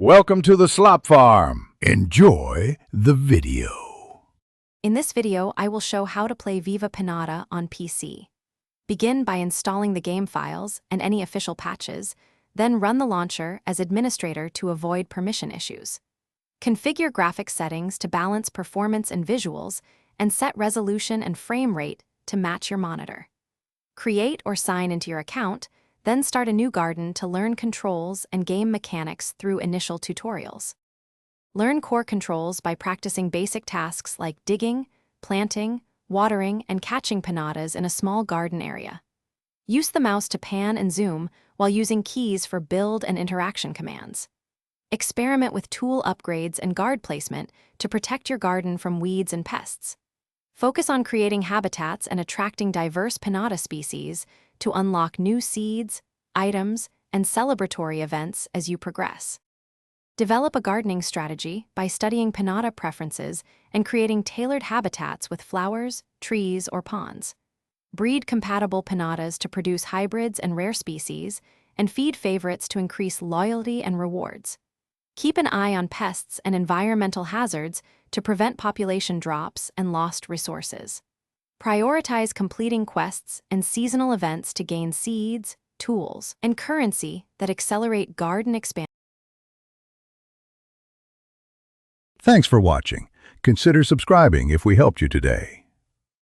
Welcome to the Slop Farm. Enjoy the video. In this video, I will show how to play Viva Pinata on PC. Begin by installing the game files and any official patches, then run the launcher as administrator to avoid permission issues. Configure graphics settings to balance performance and visuals, and set resolution and frame rate to match your monitor. Create or sign into your account, then start a new garden to learn controls and game mechanics through initial tutorials. Learn core controls by practicing basic tasks like digging, planting, watering, and catching pinatas in a small garden area. Use the mouse to pan and zoom while using keys for build and interaction commands. Experiment with tool upgrades and guard placement to protect your garden from weeds and pests. Focus on creating habitats and attracting diverse pinata species to unlock new seeds, items, and celebratory events as you progress. Develop a gardening strategy by studying pinata preferences and creating tailored habitats with flowers, trees, or ponds. Breed compatible pinatas to produce hybrids and rare species, and feed favorites to increase loyalty and rewards. Keep an eye on pests and environmental hazards to prevent population drops and lost resources. Prioritize completing quests and seasonal events to gain seeds, tools, and currency that accelerate garden expansion. Thanks for watching. Consider subscribing if we helped you today.